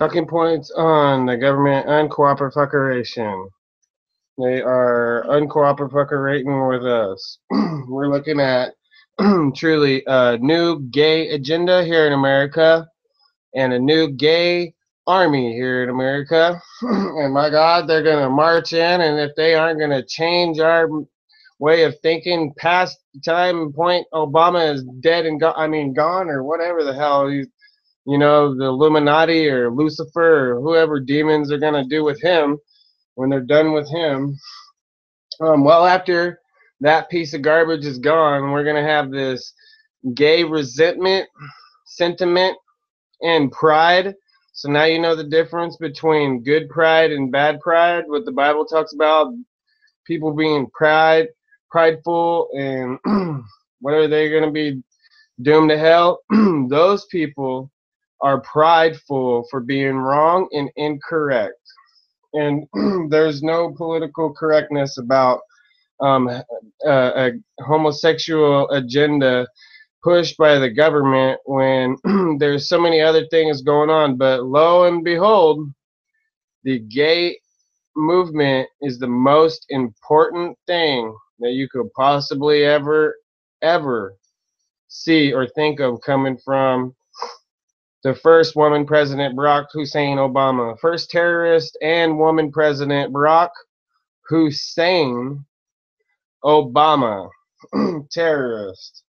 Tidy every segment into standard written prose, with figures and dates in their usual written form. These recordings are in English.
Talking points on the government uncoopterfuckeduration. They are uncoopterfuckerating with us. We're looking at truly a new gay agenda here in America and a new gay army here in America. And my God, they're going to march in, and if they aren't going to change our way of thinking past the time point Obama is dead and gone or whatever the hell he's, the Illuminati or Lucifer or whoever demons are going to do with him when they're done with him. Well, after that piece of garbage is gone, we're going to have this gay resentment, sentiment, and pride. So now you know the difference between good pride and bad pride, what the Bible talks about, people being prideful, and what are they going to be doomed to hell? Those people are prideful for being wrong and incorrect. And there's no political correctness about a homosexual agenda pushed by the government when there's so many other things going on. But lo and behold, the gay movement is the most important thing that you could possibly ever see or think of coming from the first woman president, Barack Hussein Obama. First terrorist and woman president, Barack Hussein Obama. Terrorist.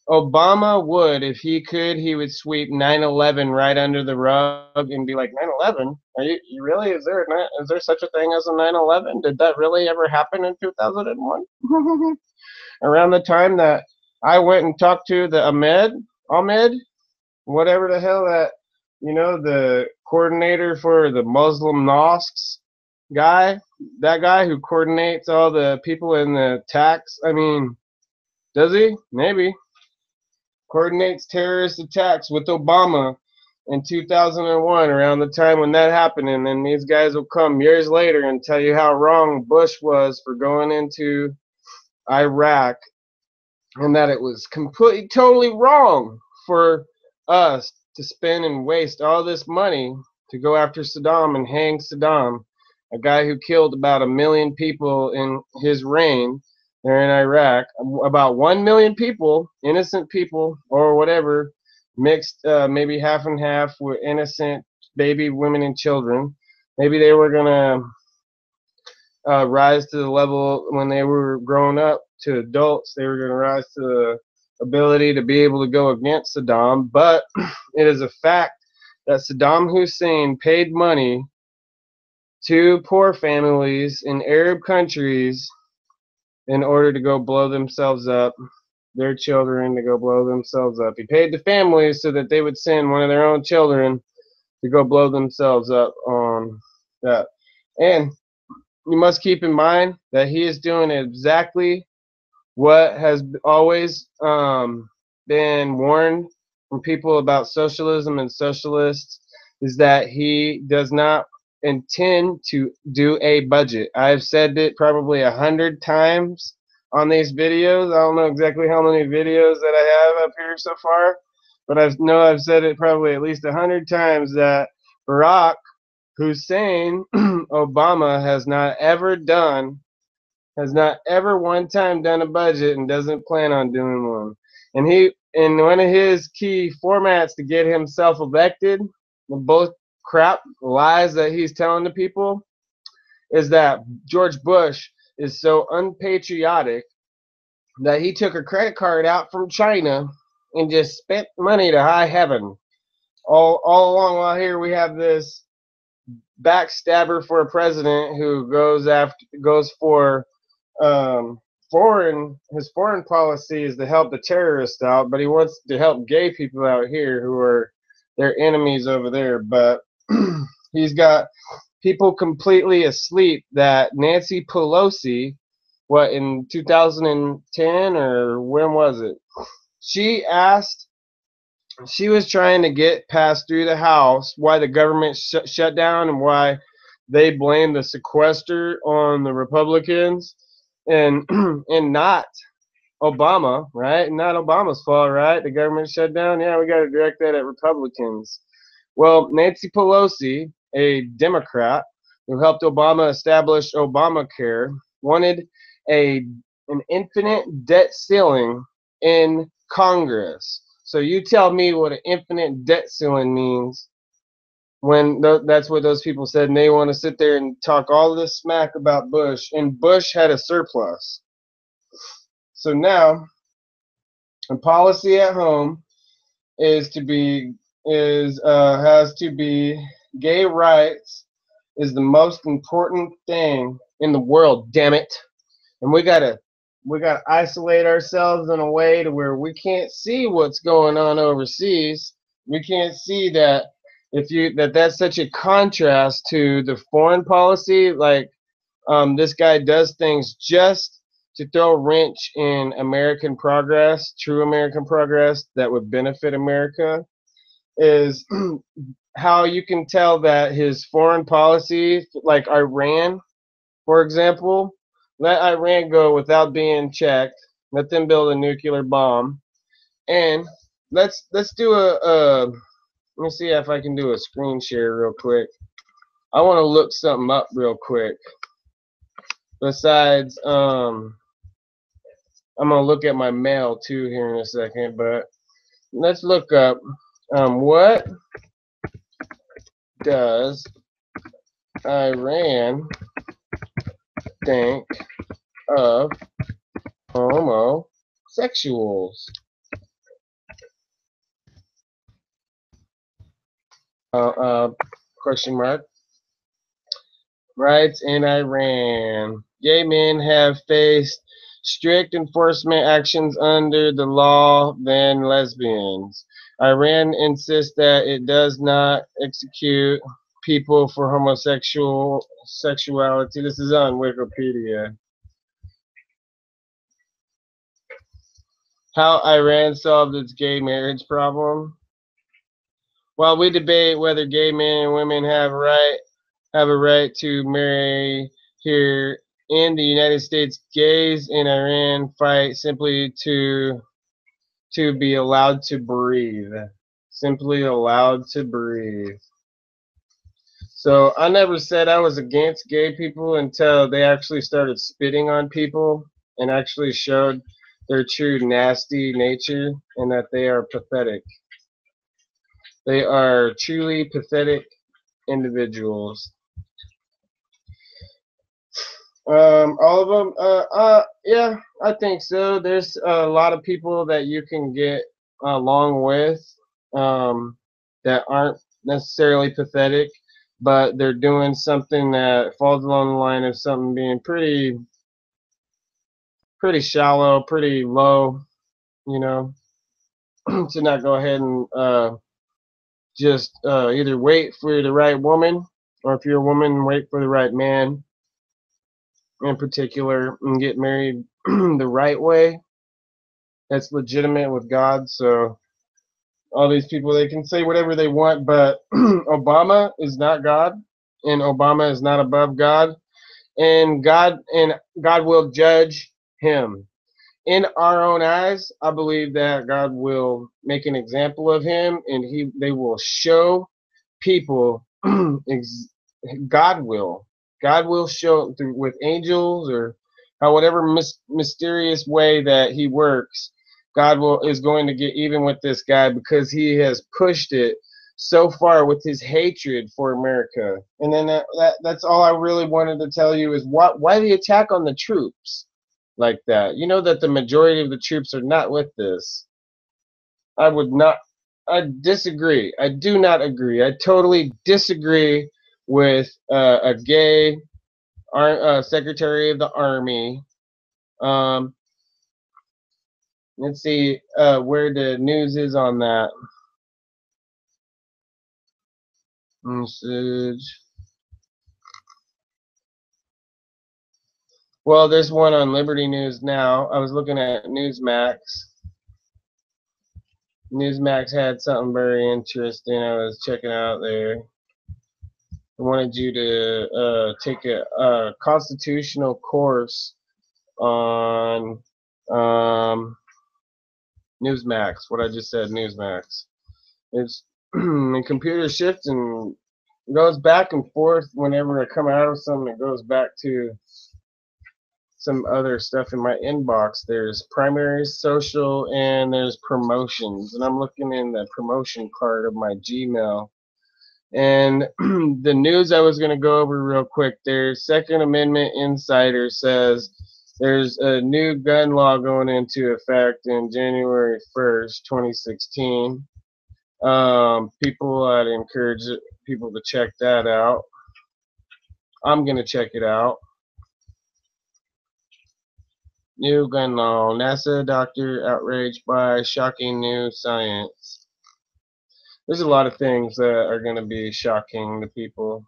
Obama would, if he could, he would sweep 9/11 right under the rug and be like, 9/11? Are you really? Is there such a thing as a 9/11? Did that really ever happen in 2001? Around the time that I went and talked to the Ahmed, whatever the hell that, the coordinator for the Muslim mosques guy, that guy who coordinates all the people in the attacks. Does he? Maybe. Coordinates terrorist attacks with Obama in 2001, around the time when that happened, and then these guys will come years later and tell you how wrong Bush was for going into Iraq, and that it was completely, totally wrong for us to spend and waste all this money to go after Saddam and hang Saddam, a guy who killed about 1 million people in his reign there in Iraq. About 1 million people, innocent people or whatever, mixed maybe half and half with innocent baby women and children. Maybe they were going to rise to the level when they were grown up to adults. They were going to rise to the ability to be able to go against Saddam. But it is a fact that Saddam Hussein paid money to poor families in Arab countries in order to go blow themselves up, their children to go blow themselves up. He paid the families so that they would send one of their own children to go blow themselves up on that. And you must keep in mind that he is doing exactly what has always been warned from people about socialism and socialists, is that he does not intend to do a budget. I've said it probably 100 times on these videos. I don't know exactly how many videos that I have up here so far, but I've said it probably at least 100 times that Barack Hussein Obama has not ever one time done a budget and doesn't plan on doing one. And in one of his key formats to get himself elected, both crap lies that he's telling to people, is that George Bush is so unpatriotic that he took a credit card out from China and just spent money to high heaven. All along, while here we have this backstabber for a president who goes for his foreign policy is to help the terrorists out, but he wants to help gay people out here who are their enemies over there. But he's got people completely asleep that Nancy Pelosi, in 2010 or when was it? She was trying to get passed through the House why the government shut down and why they blame the sequester on the Republicans and not Obama, right? Not Obama's fault, right? The government shut down. Yeah, we got to direct that at Republicans. Well, Nancy Pelosi, a Democrat who helped Obama establish Obamacare, wanted a an infinite debt ceiling in Congress. So you tell me what an infinite debt ceiling means when that's what those people said, and they want to sit there and talk all this smack about Bush, and Bush had a surplus. So now, a policy at home is to be has to be gay rights is the most important thing in the world. Damn it! And we gotta isolate ourselves in a way to where we can't see what's going on overseas. We can't see that that's such a contrast to the foreign policy. Like this guy does things just to throw a wrench in American progress, true American progress that would benefit America. Is how you can tell that his foreign policy, like Iran, for example, let Iran go without being checked. Let them build a nuclear bomb, and let's do let me see if I can do a screen share real quick. I want to look something up real quick. Besides, I'm gonna look at my mail too here in a second, but let's look up what does Iran think of homosexuals? Uh, uh, question mark. Rights in Iran. Gay men have faced strict enforcement actions under the law than lesbians. Iran insists that it does not execute people for homosexual sexuality. This is on Wikipedia. How Iran solved its gay marriage problem. While we debate whether gay men and women have a right to marry here in the United States, gays in Iran fight simply to be allowed to breathe. Simply allowed to breathe. So I never said I was against gay people until they actually started spitting on people and actually showed their true nasty nature and that they are pathetic. They are truly pathetic individuals. All of them. Yeah, I think so. There's a lot of people that you can get along with, that aren't necessarily pathetic, but they're doing something that falls along the line of something being pretty shallow, pretty low, you know, to not go ahead and just either wait for the right woman, or if you're a woman, wait for the right man in particular, and get married the right way that's legitimate with God. So all these people, they can say whatever they want, but Obama is not God, and Obama is not above God, and God will judge him. In our own eyes, I believe that God will make an example of him, and they will show people God will. God will show through with angels, or how whatever mysterious way that he works. God is going to get even with this guy because he has pushed it so far with his hatred for America. And then that's all I really wanted to tell you is why the attack on the troops like that. You know that the majority of the troops are not with this. I would not. I disagree. I do not agree. I totally disagree with a gay Secretary of the Army. Um, let's see where the news is on that. Message. Well, there's one on Liberty News now. I was looking at Newsmax. Newsmax had something very interesting I was checking out there. I wanted you to take a constitutional course on Newsmax. What I just said, Newsmax. It's and computers shift and goes back and forth. Whenever I come out of something, it goes back to some other stuff in my inbox. There's primary, social, and there's promotions. And I'm looking in the promotion card of my Gmail. And the news I was going to go over real quick, there's Second Amendment Insider says there's a new gun law going into effect in January 1st, 2016. I'd encourage people to check that out. I'm going to check it out. New gun law. NASA doctor outraged by shocking new science. There's a lot of things that are going to be shocking to people.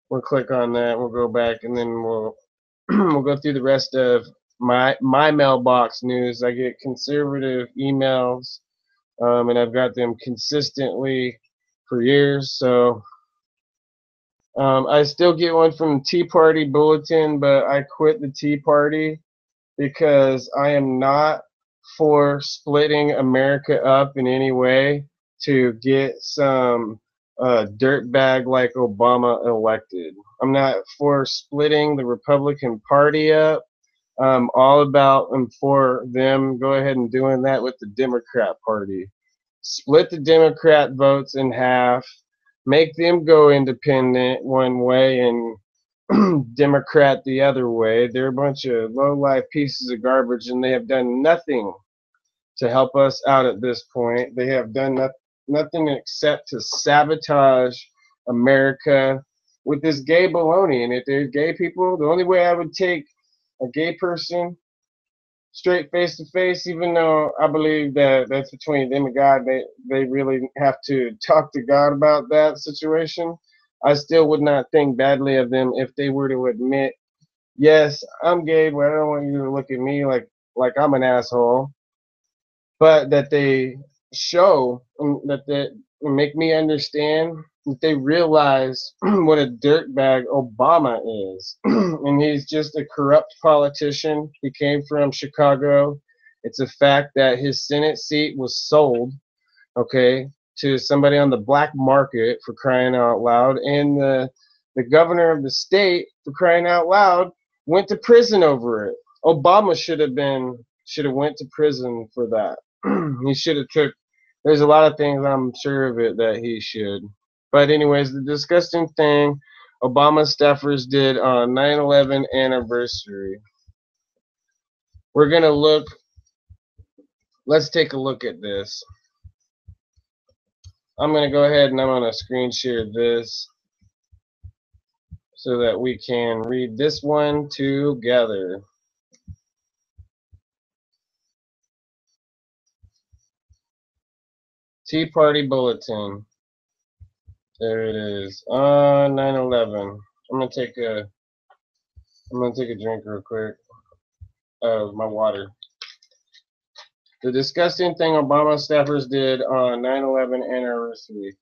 We'll click on that. We'll go back and then we'll we'll go through the rest of my mailbox news. I get conservative emails, and I've got them consistently for years. So I still get one from Tea Party Bulletin, but I quit the Tea Party because I am not for splitting America up in any way to get some dirtbag like Obama elected. I'm not for splitting the Republican Party up. I'm all about and for them go ahead and doing that with the Democrat Party. Split the Democrat votes in half, make them go independent one way and Democrat the other way. They're a bunch of low-life pieces of garbage, and they have done nothing to help us out at this point. They have done nothing except to sabotage America with this gay baloney. And if they're gay people, the only way I would take a gay person straight face to face, even though I believe that that's between them and God, they really have to talk to God about that situation. I still would not think badly of them if they were to admit, yes, I'm gay, but I don't want you to look at me like I'm an asshole. But that they show that they make me understand that they realize what a dirtbag Obama is. And he's just a corrupt politician. He came from Chicago. It's a fact that his Senate seat was sold, okay, to somebody on the black market, for crying out loud. And the governor of the state, for crying out loud, went to prison over it. Obama should have went to prison for that. He should have took. There's a lot of things I'm sure of it that he should. But anyways, the disgusting thing Obama staffers did on 9/11 anniversary. We're gonna look. Let's take a look at this. I'm going to go ahead and I'm going to screen share this so that we can read this one together. Tea Party Bulletin. There it is. On 9/11. I'm going to take a drink real quick of my water. The disgusting thing Obama staffers did on 9/11 anniversary.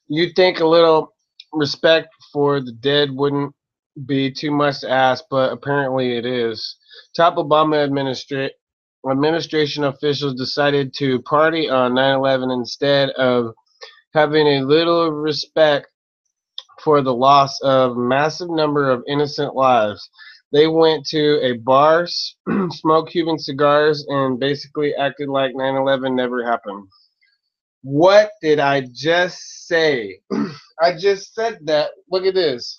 You'd think a little respect for the dead wouldn't be too much to ask, but apparently it is. Top Obama administration officials decided to party on 9/11 instead of having a little respect for the loss of massive number of innocent lives. They went to a bar, smoked Cuban cigars, and basically acted like 9/11 never happened. What did I just say? I just said that. Look at this.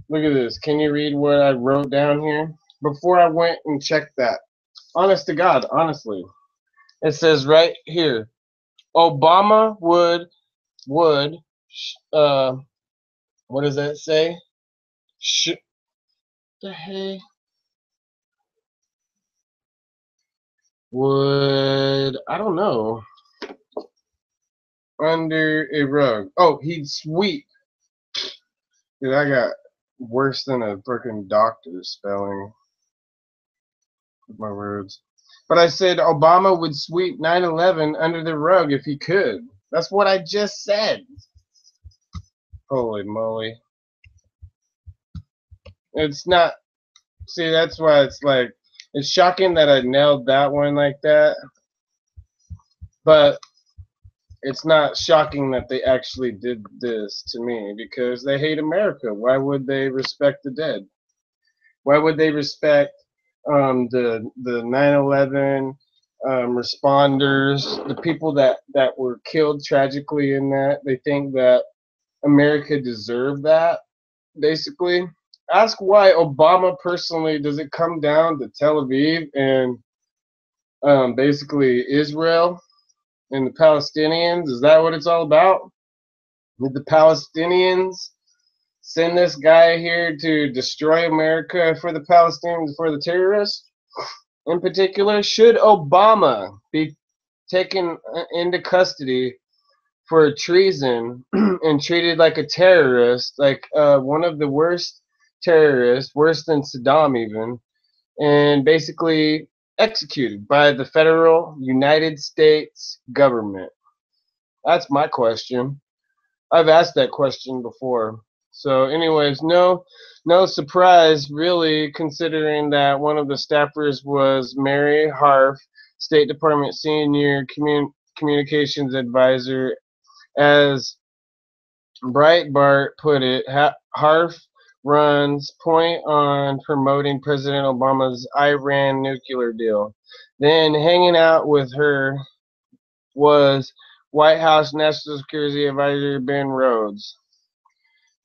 Look at this. Can you read what I wrote down here? Before I went and checked that. Honest to God, honestly. It says right here, Obama would, what does that say? The hey? Would, I don't know. Under a rug. Oh, he'd sweep. Dude, I got worse than a freaking doctor's spelling. My words. But I said Obama would sweep 9/11 under the rug if he could. That's what I just said. Holy moly. It's not. See, that's why it's like, it's shocking that I nailed that one like that. But it's not shocking that they actually did this to me because they hate America. Why would they respect the dead? Why would they respect the 9/11 responders, the people that were killed tragically in that? They think that America deserved that, basically. Ask why Obama personally, does it come down to Tel Aviv and basically Israel and the Palestinians? Is that what it's all about? Did the Palestinians send this guy here to destroy America for the Palestinians, for the terrorists? In particular, should Obama be taken into custody for treason and treated like a terrorist, like one of the worst terrorists, worse than Saddam even, and basically executed by the federal United States government? That's my question. I've asked that question before. So, anyways, no surprise really, considering that one of the staffers was Mary Harf, State Department Senior Communications Advisor. As Breitbart put it, Harf runs point on promoting President Obama's Iran nuclear deal. Then hanging out with her was White House National Security Advisor Ben Rhodes.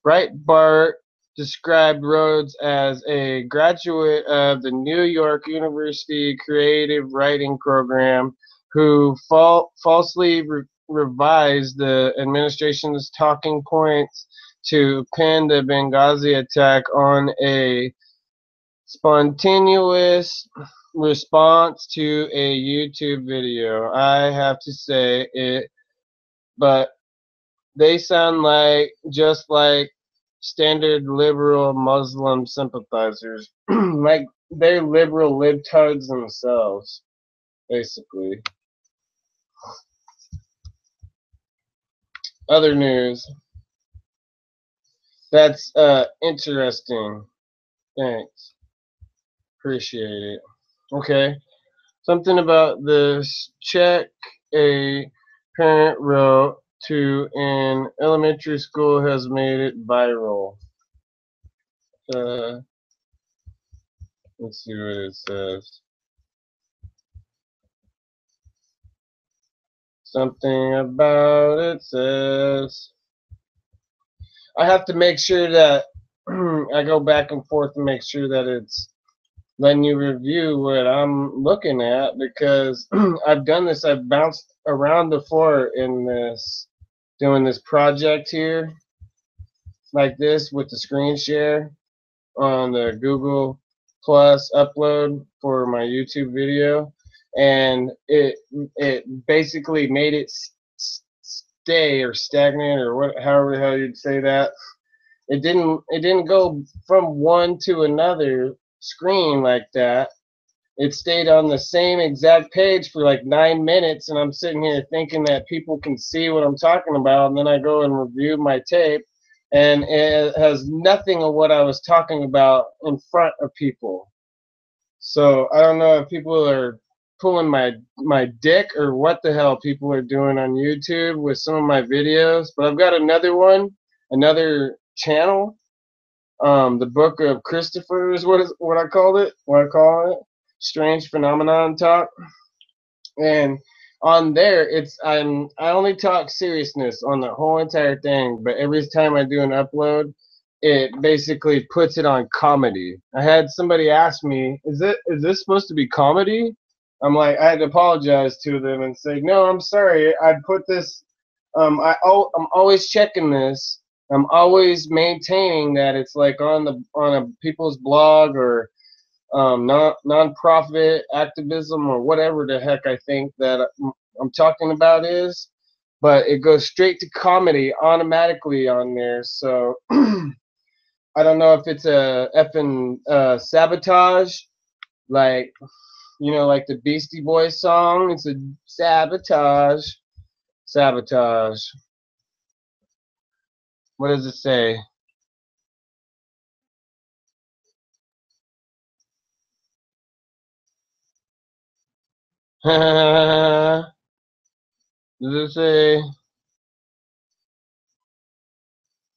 Breitbart described Rhodes as a graduate of the New York University Creative Writing Program who falsely revised the administration's talking points to pin the Benghazi attack on a spontaneous response to a YouTube video. I have to say it, but they sound like just like standard liberal Muslim sympathizers. Like they're liberal libtards themselves, basically. Other news. That's interesting. Thanks. Appreciate it. Okay. Something about this check a parent wrote to an elementary school has made it viral. Let's see what it says. Something about it says. I have to make sure that I go back and forth to make sure that it's letting you review what I'm looking at, because I've done this. I've bounced around before in this, doing this project here, like this with the screen share on the Google Plus upload for my YouTube video, and it basically made it stay or stagnant or what, however the hell you'd say that. It didn't go from one to another screen like that. It stayed on the same exact page for like 9 minutes, and I'm sitting here thinking that people can see what I'm talking about, and then I go and review my tape, and it has nothing of what I was talking about in front of people. So I don't know if people are pulling my dick or what the hell people are doing on YouTube with some of my videos, but I've got another one, another channel. The Book of Christopher is what I call it. Strange Phenomenon Talk. And on there, I only talk seriousness on the whole entire thing, but every time I do an upload, it basically puts it on comedy. I had somebody ask me, is this supposed to be comedy? I'm like, I had to apologize to them and say, no, I'm sorry. I put this. I'm always checking this. I'm always maintaining that it's like on a people's blog or non-profit activism or whatever the heck I think that I'm talking about is, but it goes straight to comedy automatically on there. So I don't know if it's a effing sabotage, like You know, like the Beastie Boys song. It's a sabotage. Sabotage. What does it say? Does it say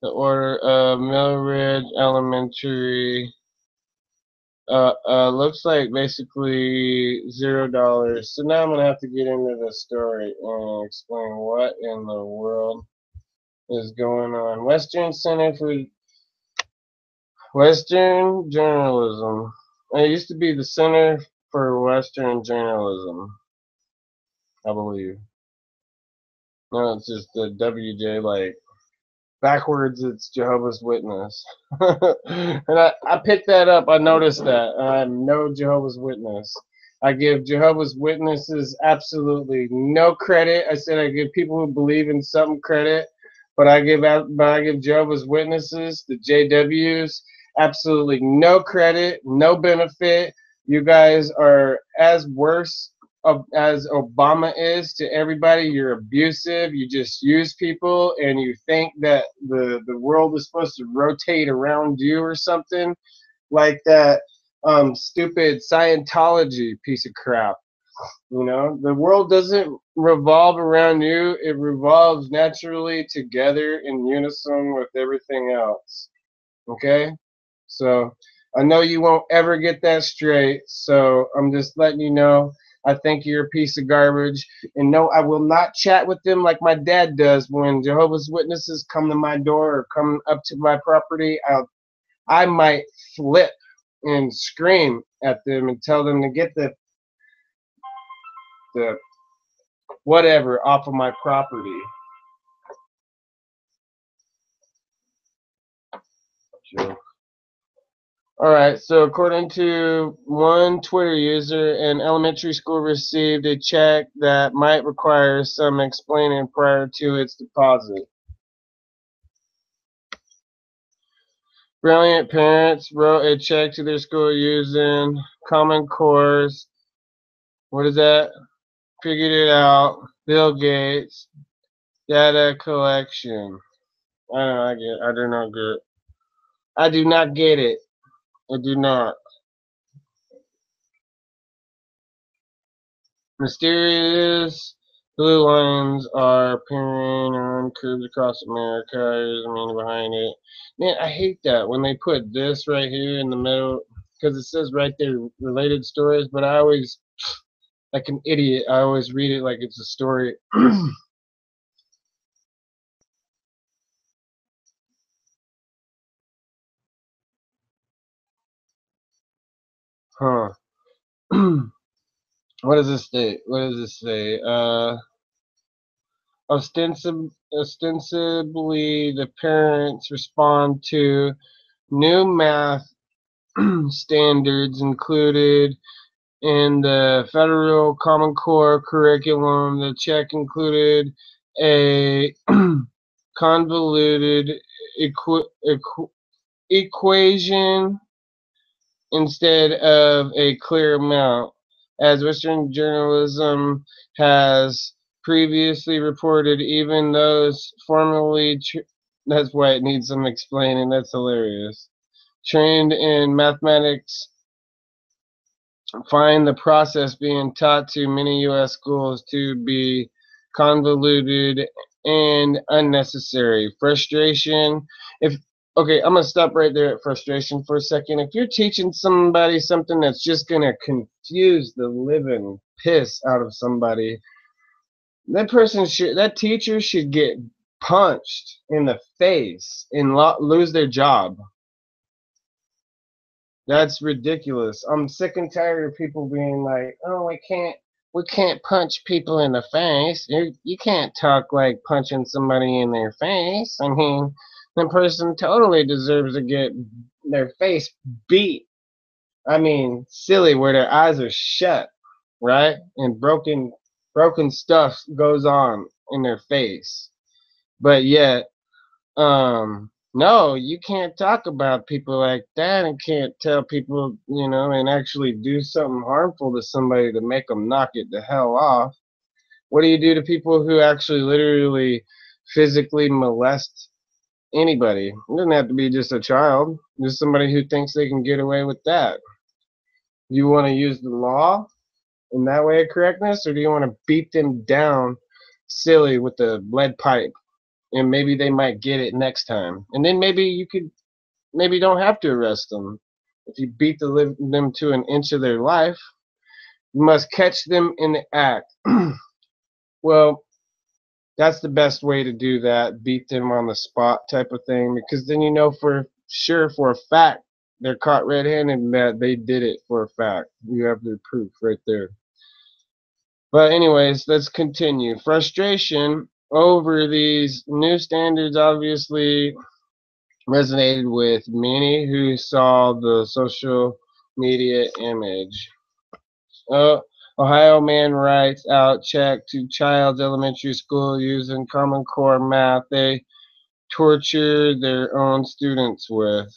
the order of Mill Ridge Elementary? Looks like basically $0. So now I'm gonna have to get into the story and explain what in the world is going on. Western Center for Western Journalism. It used to be the Center for Western Journalism, I believe. No, it's just the WJ, like backwards, it's Jehovah's Witness. And I picked that up, I noticed that. I'm no Jehovah's Witness. I give Jehovah's Witnesses absolutely no credit. I said I give people who believe in something credit, but I give Jehovah's Witnesses, the JWs, absolutely no credit, no benefit. You guys are as worse as Obama is to everybody. You're abusive. You just use people, and you think that the world is supposed to rotate around you or something like that. Stupid Scientology piece of crap. You know, the world doesn't revolve around you. It revolves naturally together in unison with everything else. Okay? So I know you won't ever get that straight. So I'm just letting you know. I think you're a piece of garbage. And no, I will not chat with them like my dad does when Jehovah's Witnesses come to my door or come up to my property. I might flip and scream at them and tell them to get the whatever off of my property. Sure. Alright, so according to one Twitter user, an elementary school received a check that might require some explaining prior to its deposit. Brilliant parents wrote a check to their school using Common Core's, what is that? Figured it out. Bill Gates data collection. I do not get it. I do not get it. I do not. Mysterious blue lines are appearing on curbs across America. Here's the meaning behind it. Man, I hate that when they put this right here in the middle because it says right there related stories, but I always, like an idiot, I always read it like it's a story. Huh. What does this say? What does this say? Ostensibly, the parents respond to new math standards included in the federal Common Core curriculum. The check included a convoluted equation instead of a clear amount, as Western journalism has previously reported. Even those formerly that's why it needs some explaining. That's hilarious. Trained in mathematics find the process being taught to many U.S. schools to be convoluted and unnecessary. Frustration. If Okay, I'm gonna stop right there at frustration for a second. If you're teaching somebody something that's just gonna confuse the living piss out of somebody, that teacher should get punched in the face and lose their job. That's ridiculous. I'm sick and tired of people being like, "Oh, we can't punch people in the face. You can't talk like punching somebody in their face. I mean, the person totally deserves to get their face beat. I mean, silly where their eyes are shut, right? And broken stuff goes on in their face. But yet, um, No, you can't talk about people like that and can't tell people, you know, and actually do something harmful to somebody to make them knock it the hell off. What do you do to people who actually literally physically molest anybody? It doesn't have to be just a child, just somebody who thinks they can get away with that. Do you want to use the law in that way of correctness, or do you want to beat them down silly with the lead pipe? And maybe they might get it next time. And then maybe you could, maybe don't have to arrest them. If you beat them to an inch of their life, you must catch them in the act. Well, that's the best way to do that, beat them on the spot type of thing, because then you know for sure, for a fact, they're caught red-handed and that they did it for a fact. You have the proof right there. But anyways, let's continue. Frustration over these new standards obviously resonated with many who saw the social media image. Ohio man writes out check to child's elementary school using Common Core math they torture their own students with.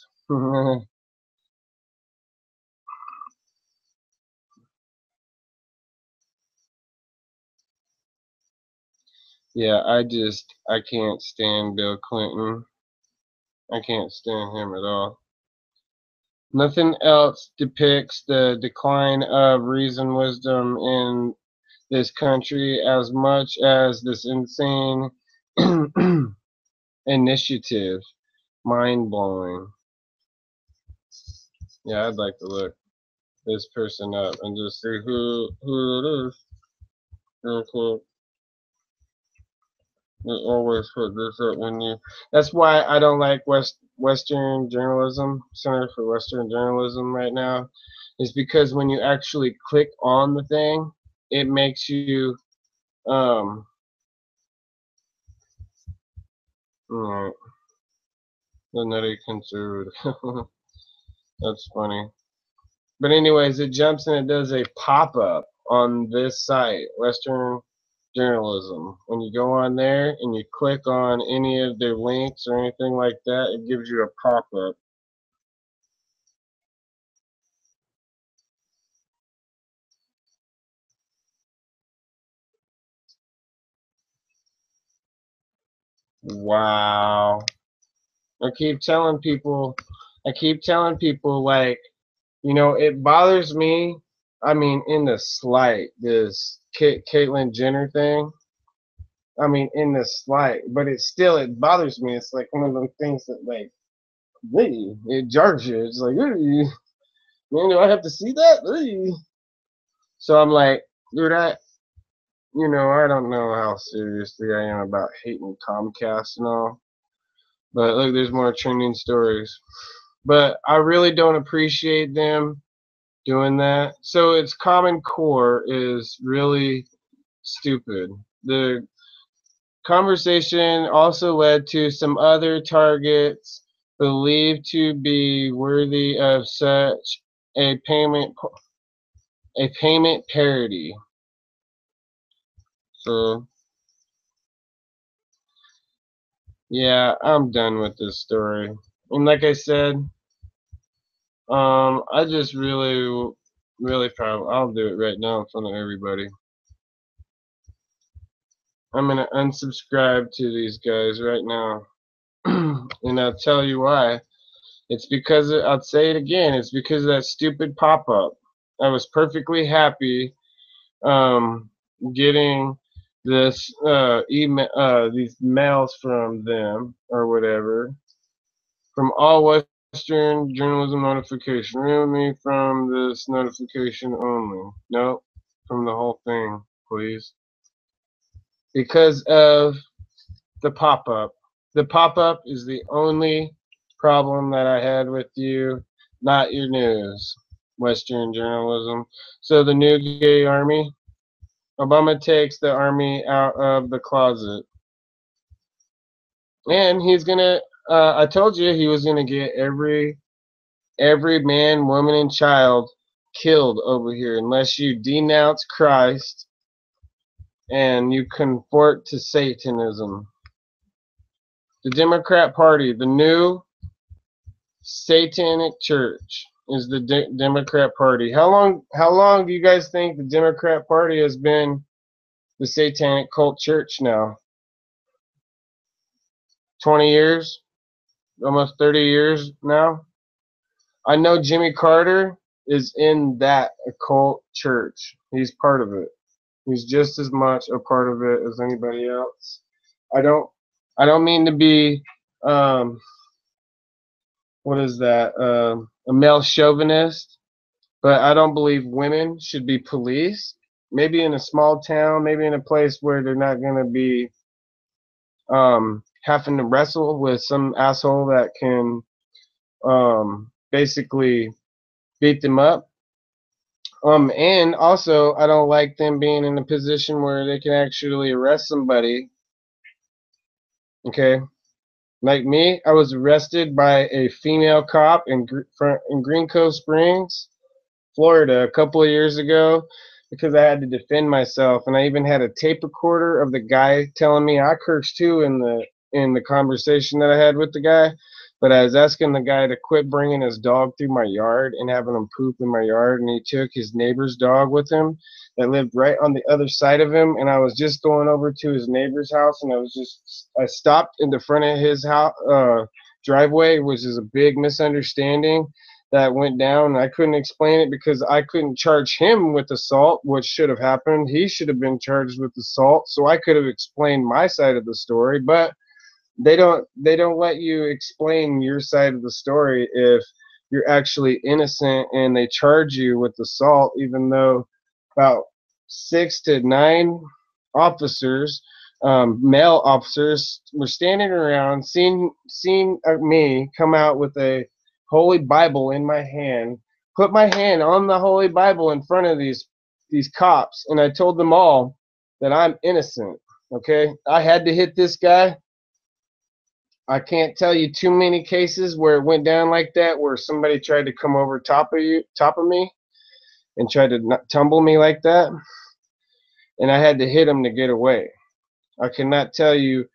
Yeah, I can't stand Bill Clinton. I can't stand him at all. Nothing else depicts the decline of reason wisdom in this country as much as this insane initiative. Mind blowing. Yeah, I'd like to look this person up and just see who it is. Real quick. They always put this up when you. That's why I don't like Western journalism, Center for Western Journalism right now, is because when you actually click on the thing, it makes you um. Alright, the nutty conservative. That's funny. But anyways, it jumps and it does a pop-up on this site, Western Journalism. When you go on there and you click on any of their links or anything like that, it gives you a pop-up. Wow. I keep telling people, like, you know, it bothers me. I mean, in the slight, this Caitlyn Jenner thing. I mean, in the slight, but it bothers me. It's like one of those things that, like, really, it jars you. It's like, really, man, do I have to see that? Really? So I'm like, dude, I don't know how seriously I am about hating Comcast and all. But look, there's more trending stories. But I really don't appreciate them doing that. So its Common Core is really stupid. The conversation also led to some other targets believed to be worthy of such a payment parity. So yeah, I'm done with this story. And like I said, I just really probably I'll do it right now in front of everybody. I'm gonna unsubscribe to these guys right now, and I'll tell you why. It's because I'll say it again. It's because of that stupid pop-up. I was perfectly happy um, getting this email, these mails from them or whatever, from all Western journalism notification. Remove me from this notification only. Nope, from the whole thing, please. Because of the pop-up. The pop-up is the only problem that I had with you, not your news, Western journalism. So the new gay army, Obama takes the army out of the closet. And he's gonna, I told you he was gonna get every man, woman, and child killed over here unless you denounce Christ and you convert to Satanism. The Democrat Party, the new satanic church, is the Democrat Party. How long do you guys think the Democrat Party has been the satanic cult church now? 20 years? Almost 30 years now? I know Jimmy Carter is in that occult church. He's part of it. He's just as much a part of it as anybody else. I don't mean to be what is that? A male chauvinist, but I don't believe women should be police. Maybe in a small town, maybe in a place where they're not going to be having to wrestle with some asshole that can basically beat them up. And also, I don't like them being in a position where they can actually arrest somebody. Okay, like me, I was arrested by a female cop in Green Cove Springs, Florida, a couple of years ago because I had to defend myself, and I even had a tape recorder of the guy telling me I cursed too in the conversation that I had with the guy. But I was asking the guy to quit bringing his dog through my yard and having him poop in my yard, and he took his neighbor's dog with him that lived right on the other side of him, and I was just going over to his neighbor's house, and I stopped in the front of his house driveway, which is a big misunderstanding that went down. I couldn't explain it because I couldn't charge him with assault, which should have happened. He should have been charged with assault, so I could have explained my side of the story, but they don't let you explain your side of the story if you're actually innocent, and they charge you with assault, even though about 6 to 9 officers, male officers, were standing around, seeing me come out with a Holy Bible in my hand, put my hand on the Holy Bible in front of these cops, and I told them all that I'm innocent. Okay, I had to hit this guy. I can't tell you too many cases where it went down like that, where somebody tried to come over top of me, and tried to tumble me like that, and I had to hit him to get away. I cannot tell you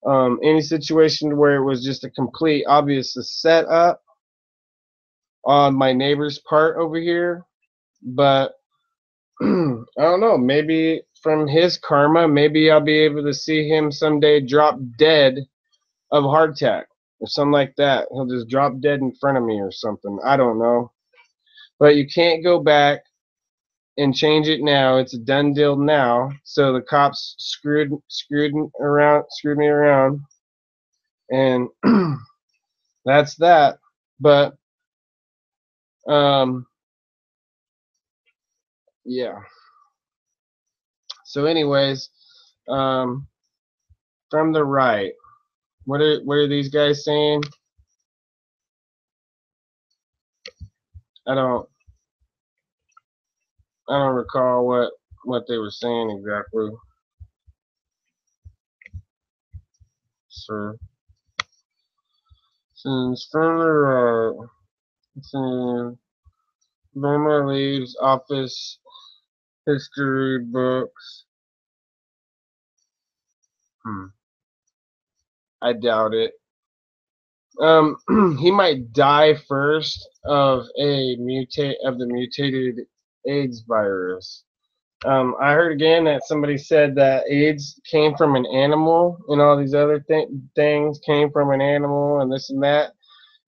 any situation where it was just a complete obvious setup on my neighbor's part over here, but I don't know, maybe from his karma, maybe I'll be able to see him someday drop dead of a heart attack or something like that. He'll just drop dead in front of me or something. I don't know. But you can't go back and change it now. It's a done deal now. So the cops screwed me around, and that's that. But yeah. So anyways, from the right, what are these guys saying? I don't recall what they were saying exactly. So since from the right, since Obama leaves office, history books. I doubt it. He might die first of the mutated AIDS virus. I heard again that somebody said that AIDS came from an animal, and all these other things came from an animal, and this and that.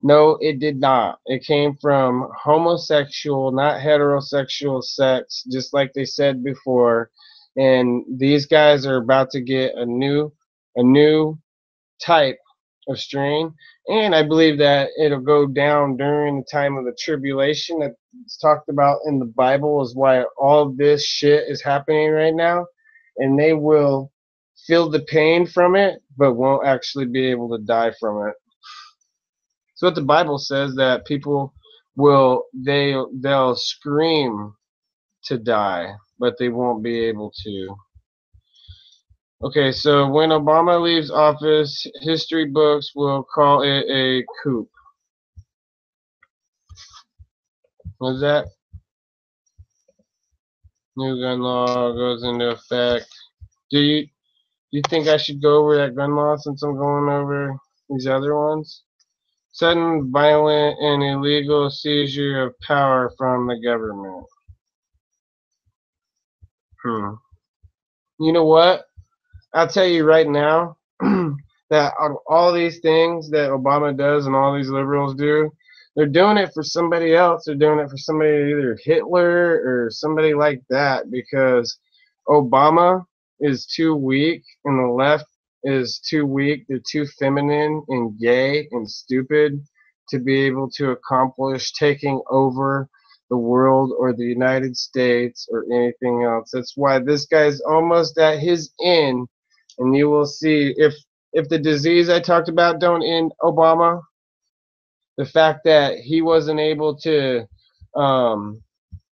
No, it did not. It came from homosexual, not heterosexual sex, just like they said before. And these guys are about to get a new type of strain, and I believe that it'll go down during the time of the tribulation that's talked about in the Bible, is why all this shit is happening right now, and they will feel the pain from it but won't actually be able to die from it. So what the Bible says, that people they'll scream to die, but they won't be able to. Okay, so when Obama leaves office, history books will call it a coup. What's that? New gun law goes into effect. Do you think I should go over that gun law since I'm going over These other ones. Sudden, violent, and illegal seizure of power from the government. You know what? I'll tell you right now that all these things that Obama does and all these liberals do, they're doing it for somebody else. They're doing it for somebody, either Hitler or somebody like that, because Obama is too weak and the left is too weak. They're too feminine and gay and stupid to be able to accomplish taking over the world or the United States or anything else. That's why this guy's almost at his end, and you will see if the disease I talked about don't end Obama, the fact that he wasn't able to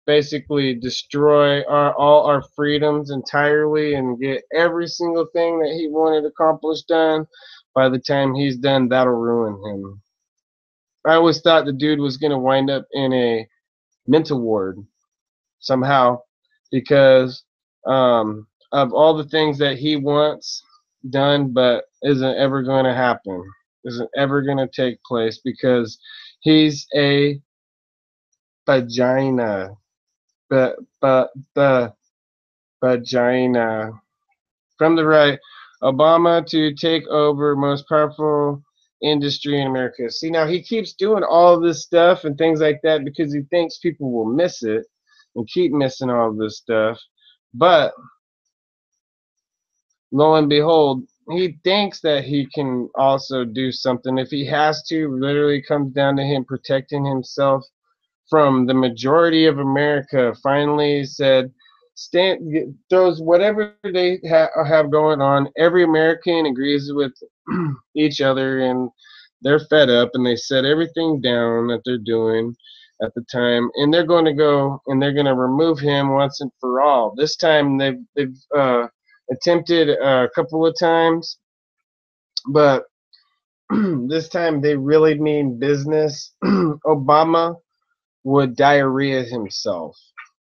basically destroy all our freedoms entirely and get every single thing that he wanted accomplished done, by the time he's done, that'll ruin him. I always thought the dude was going to wind up in a mental ward somehow, because of all the things that he wants done but isn't ever going to happen, isn't ever going to take place, because he's a vagina. But the vagina. From the right, Obama to take over most powerful industry in America. See, now he keeps doing all this stuff and things like that because he thinks people will miss it and keep missing all this stuff. But lo and behold, he thinks that he can also do something. If he has to, literally comes down to him protecting himself from the majority of America. Finally said, throws whatever they have going on. Every American agrees with each other, and they're fed up, and they set everything down that they're doing at the time, and they're going to go and they're going to remove him once and for all. This time they've attempted a couple of times, but this time they really mean business. Obama would diarrhea himself.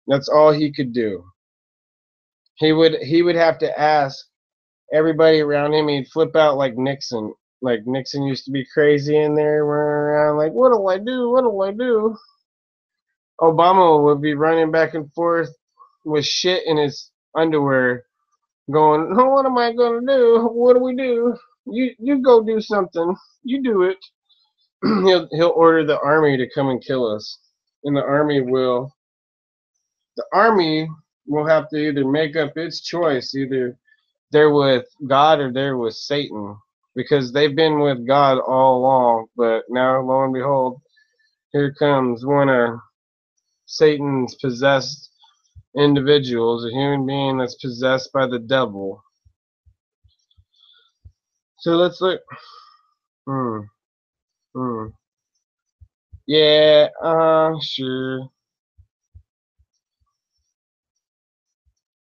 That's all he could do. He would have to ask everybody around him. He'd flip out like Nixon. Like Nixon used to be crazy in there, running around like, what do I do? What do I do? Obama would be running back and forth with shit in his underwear, going, oh, what am I gonna do? What do we do? You go do something. You do it. He'll order the army to come and kill us, and the army will have to either make up its choice. Either they're with God or they're with Satan, because they've been with God all along. But now, lo and behold, here comes one of Satan's possessed individuals, a human being that's possessed by the devil. So let's look. Hmm. Hmm. Yeah. Sure.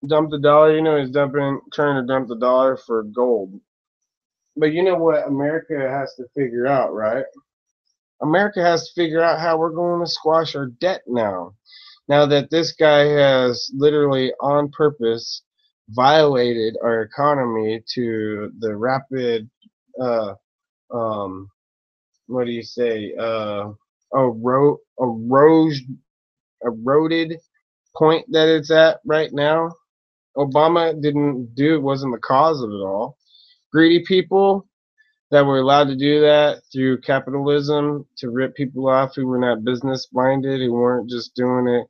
Dump the dollar. You know he's trying to dump the dollar for gold. But you know what America has to figure out, right? America has to figure out how we're going to squash our debt now. Now that this guy has literally on purpose violated our economy to the rapid, uh, what do you say, eroded point that it's at right now. Obama wasn't the cause of it all. Greedy people that were allowed to do that through capitalism to rip people off who were not business minded, who weren't just doing it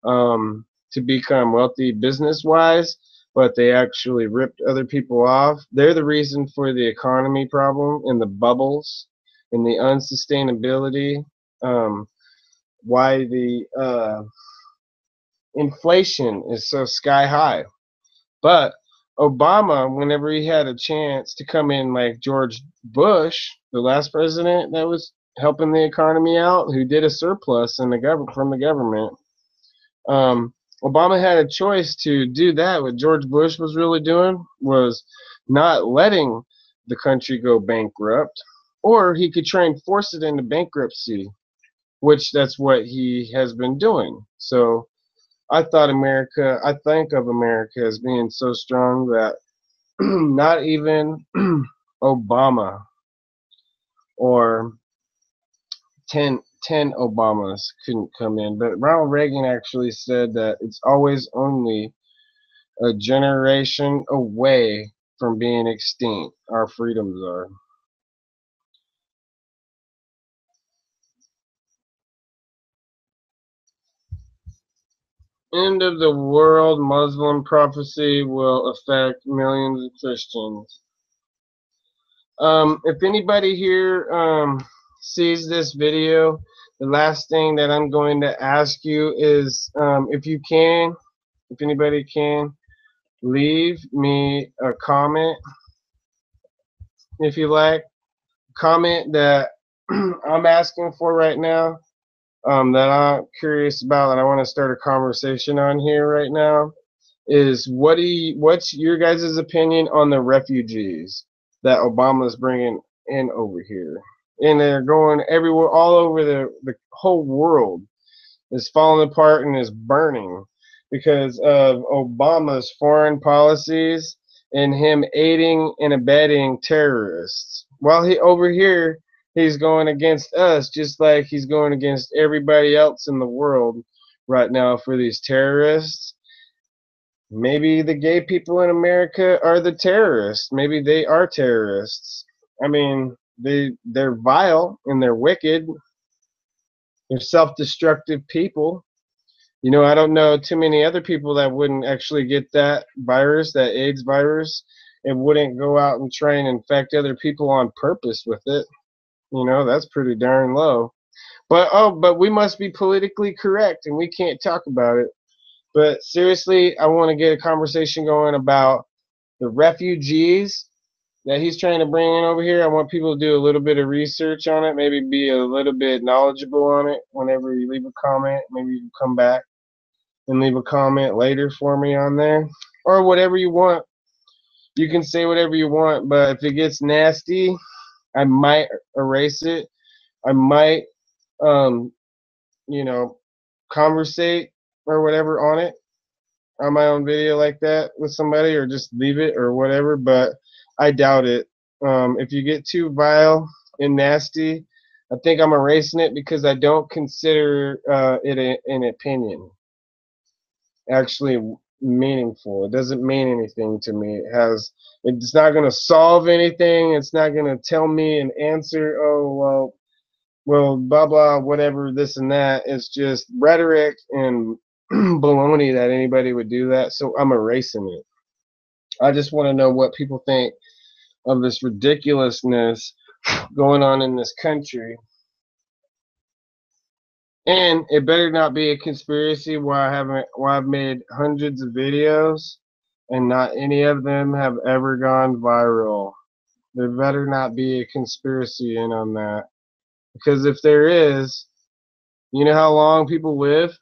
to become wealthy business wise, but they actually ripped other people off. They're the reason for the economy problem and the bubbles and the unsustainability. Why the inflation is so sky high. But Obama, whenever he had a chance to come in like George Bush, the last president that was helping the economy out, who did a surplus from the government, Obama had a choice to do that. What George Bush was really doing was not letting the country go bankrupt, or he could try and force it into bankruptcy, which that's what he has been doing. So I think of America as being so strong that not even Obama or 10 Obamas couldn't come in. But Ronald Reagan actually said that it's always only a generation away from being extinct. Our freedoms are. End of the world Muslim prophecy will affect millions of Christians. If anybody here sees this video, the last thing that I'm going to ask you is if anybody can, leave me a comment if you like. Comment that I'm asking for right now, that I'm curious about, that I want to start a conversation on here right now, is what's your guys' opinion on the refugees that Obama's bringing in over here? And they're going everywhere, all over the whole world is falling apart and is burning because of Obama's foreign policies and him aiding and abetting terrorists. While he over here, he's going against us just like he's going against everybody else in the world right now for these terrorists. Maybe the gay people in America are the terrorists. Maybe they are terrorists. I mean, they're vile and they're wicked. They're self-destructive people. You know, I don't know too many other people that wouldn't actually get that virus, that AIDS virus, and wouldn't go out and try and infect other people on purpose with it. You know, that's pretty darn low. But we must be politically correct and we can't talk about it. But seriously, I want to get a conversation going about the refugees that he's trying to bring in over here. I want people to do a little bit of research on it, maybe be a little bit knowledgeable on it. Whenever you leave a comment, maybe you can come back and leave a comment later for me on there, or whatever you want. You can say whatever you want, but if it gets nasty, I might erase it. I might, um, you know, conversate or whatever on it on my own video like that with somebody, or just leave it or whatever. But I doubt it. If you get too vile and nasty, I think I'm erasing it because I don't consider it an opinion actually meaningful. It doesn't mean anything to me. It's not going to solve anything. It's not going to tell me an answer. Oh, well, blah, blah, whatever, this and that. It's just rhetoric and baloney that anybody would do that. So I'm erasing it. I just want to know what people think of this ridiculousness going on in this country. And it better not be a conspiracy where I've made hundreds of videos and not any of them have ever gone viral. There better not be a conspiracy in on that. Because if there is, you know how long people live?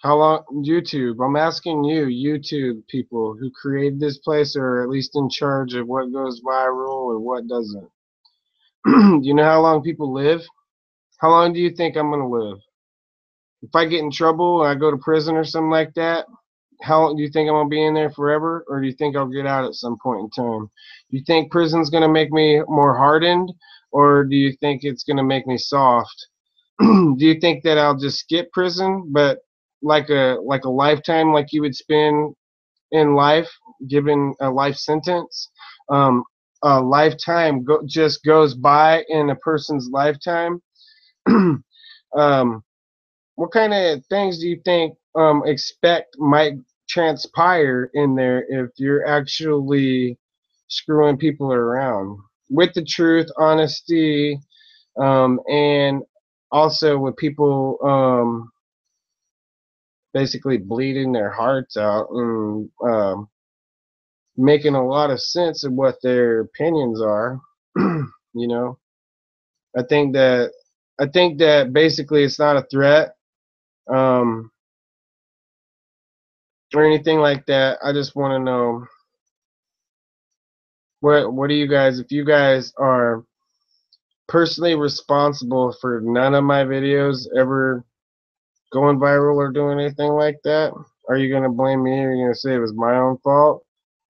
How long? YouTube. I'm asking you, YouTube people who created this place, or at least in charge of what goes viral or what doesn't. Do you know how long people live? How long do you think I'm going to live? If I get in trouble and I go to prison or something like that, how long do you think I'm going to be in there forever? Or do you think I'll get out at some point in time? Do you think prison's going to make me more hardened? Or do you think it's going to make me soft? Do you think that I'll just skip prison, but like a lifetime, like you would spend in life, given a life sentence? A lifetime just goes by in a person's lifetime. What kind of things do you think expect might transpire in there if you're actually screwing people around with the truth, honesty, and also with people basically bleeding their hearts out and making a lot of sense of what their opinions are? You know, I think that basically it's not a threat. Um, or anything like that. I just want to know what do you guys, if you guys are personally responsible for none of my videos ever going viral or doing anything like that, are you going to blame me, or are you going to say it was my own fault?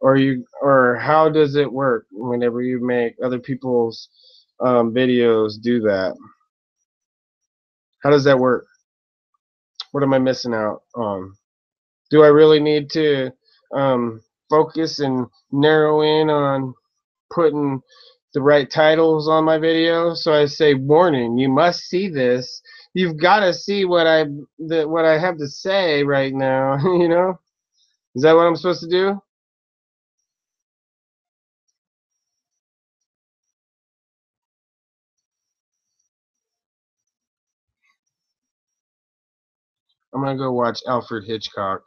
or how does it work whenever you make other people's videos do that? How does that work? What am I missing out on? Do I really need to focus and narrow in on putting the right titles on my video? So I say, warning, you must see this. You've got to see what I have to say right now. You know, is that what I'm supposed to do? I'm gonna go watch Alfred Hitchcock.